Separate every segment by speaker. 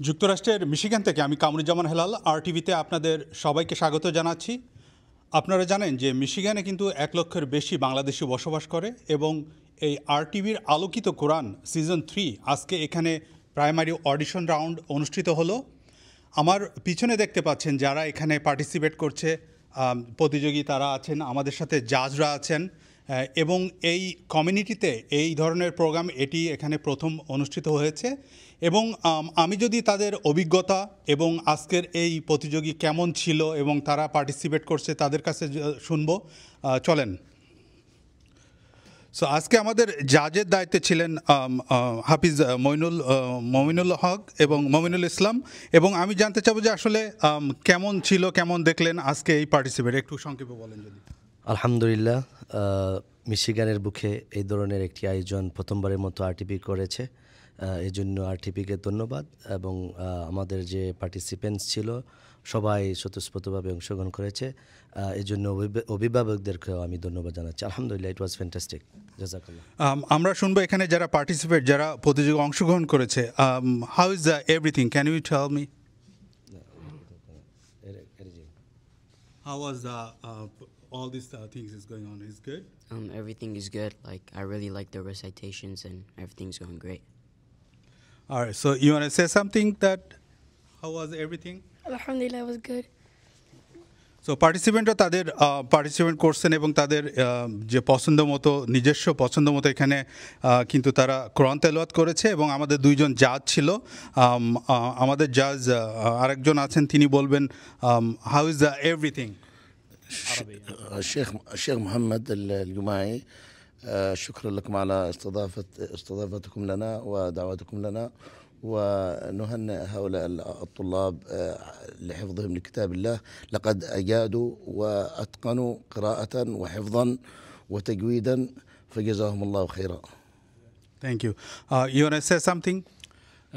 Speaker 1: যুক্তরাষ্ট্রের মিশিগান থেকে আমি কামরুজ্জামান হেলাল আরটিভিতে আপনাদের সবাইকে স্বাগত জানাচ্ছি। আপনারা জানেন যে মিশিগানে কিন্তু 1 লক্ষের বেশি বাংলাদেশি বসবাস করে এবং এই আরটিভির আলোকিত কোরআন সিজন 3 আজকে এখানে প্রাইমারি অডিশন রাউন্ড অনুষ্ঠিত হলো। আমার পিছনে দেখতে পাচ্ছেন যারা এখানে পার্টিসিপেট করছে প্রতিযোগী তারা আছেন, আমাদের সাথে জাজরা আছেন এবং এই কমিউনিটিতে এই ধরনের প্রোগ্রাম এটি এখানে প্রথম অনুষ্ঠিত হয়েছে এবং আমি যদি তাদের অভিজ্ঞতা এবং আজকের এই প্রতিযোগী কেমন ছিল এবং তারা পার্টিসিপেট করছে তাদের কাছে শুনবো, চলেন। সো আজকে আমাদের জাজের দায়িত্বে ছিলেন হাফিজ মমিনুল হক এবং মমিনুল ইসলাম, এবং আমি জানতে চাবো যে আসলে কেমন ছিল, কেমন দেখলেন আজকে এই পার্টিসিপেট, একটু সংক্ষেপে বলেন যদি।
Speaker 2: আলহামদুলিল্লাহ, মিশিগানের বুকে এই ধরনের একটি আয়োজন প্রথমবারের মতো আরটিপি করেছে, এই জন্য আরটিপিকে ধন্যবাদ। এবং আমাদের যে পার্টিসিপেন্টস ছিল সবাই স্বতঃস্ফূর্তভাবে অংশগ্রহণ করেছে, এই জন্য অভিভাবকদেরকেও আমি ধন্যবাদ জানাচ্ছি। আলহামদুলিল্লাহ, ইট ওয়াজ ফ্যান্টাস্টিক। জাযাকাল্লাহ।
Speaker 1: আমরা শুনবো এখানে যারা পার্টিসিপেট, যারা প্রতিযোগী অংশগ্রহণ করেছে। How is everything, can you tell me how was all these things is going on? Is good?
Speaker 3: Everything is good. Like, I really like the recitations and everything's going great.
Speaker 1: All right, so you want to say something that how was everything?
Speaker 4: Alhamdulillah, it was good.
Speaker 1: So পার্টিসিপেন্টরা তাদের participant করছেন এবং তাদের যে পছন্দ মতো, নিজস্ব পছন্দ মতো এখানে কিন্তু তারা কোরআন তেলাওয়াত করেছে এবং আমাদের দুইজন জাজ ছিল। আমাদের জাজ আরেকজন আছেন, তিনি বলবেন how is the everything.
Speaker 5: الشيخ محمد الجماعي، شكرا لكم على استضافتكم لنا ودعوتكم لنا، ونهنئ هؤلاء الطلاب لحفظهم لكتاب الله. لقد أجادوا وأتقنوا قراءة وحفظا وتجويدا، فجزاهم الله خيرا.
Speaker 1: Thank you. You want to say something?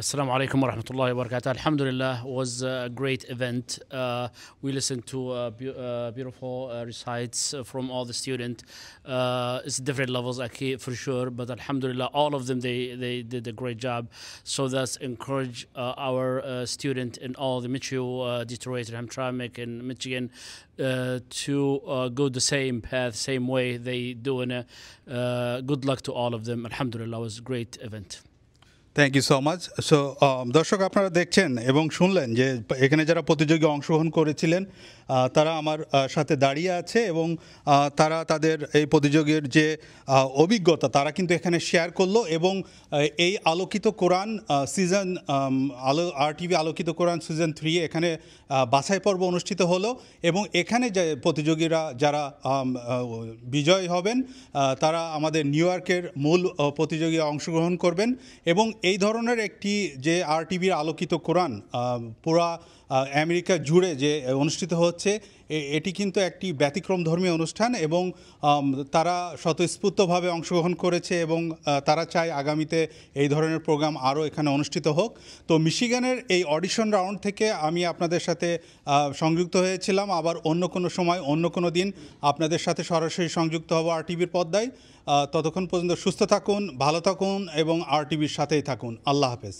Speaker 6: Assalamu alaikum wa rahmatullahi wa barakatuh. Alhamdulillah, was a great event. We listened to beautiful recites from all the students. It's different levels, for sure, but alhamdulillah, all of them, they did a great job. So that's encourage our student in all the Metro, Detroit, Hamtramck, and Michigan to go the same path, same way they do. Good luck to all of them. Alhamdulillah, it was a great event.
Speaker 1: Thank you so much. So দর্শক, আপনারা দেখছেন এবং শুনলেন যে এখানে যারা প্রতিযোগী অংশগ্রহণ করেছিলেন তারা আমার সাথে দাঁড়িয়ে আছে এবং তারা তাদের এই প্রতিযোগীর যে অভিজ্ঞতা তারা কিন্তু এখানে শেয়ার করলো এবং এই আলোকিত কোরআন সিজন আরটিভি আলোকিত কোরআন সিজন 3 এখানে বাছাই পর্ব অনুষ্ঠিত হলো এবং এখানে যে প্রতিযোগীরা যারা বিজয় হবেন তারা আমাদের নিউ ইয়র্কের মূল প্রতিযোগী অংশগ্রহণ করবেন এবং এই ধরনের একটি যে আরটিভির আলোকিত কোরআন পুরা আমেরিকা জুড়ে যে অনুষ্ঠিত হচ্ছে, এটি কিন্তু একটি ব্যতিক্রম ধর্মীয় অনুষ্ঠান এবং তারা স্বতঃস্ফূর্তভাবে অংশগ্রহণ করেছে এবং তারা চায় আগামীতে এই ধরনের প্রোগ্রাম আরও এখানে অনুষ্ঠিত হোক। তো মিশিগানের এই অডিশন রাউন্ড থেকে আমি আপনাদের সাথে সংযুক্ত হয়েছিলাম। আবার অন্য কোনো সময়, অন্য কোনো দিন আপনাদের সাথে সরাসরি সংযুক্ত হব আরটিভির পর্দায়। ততক্ষণ পর্যন্ত সুস্থ থাকুন, ভালো থাকুন এবং আরটিভির সাথেই থাকুন। আল্লাহ হাফেজ।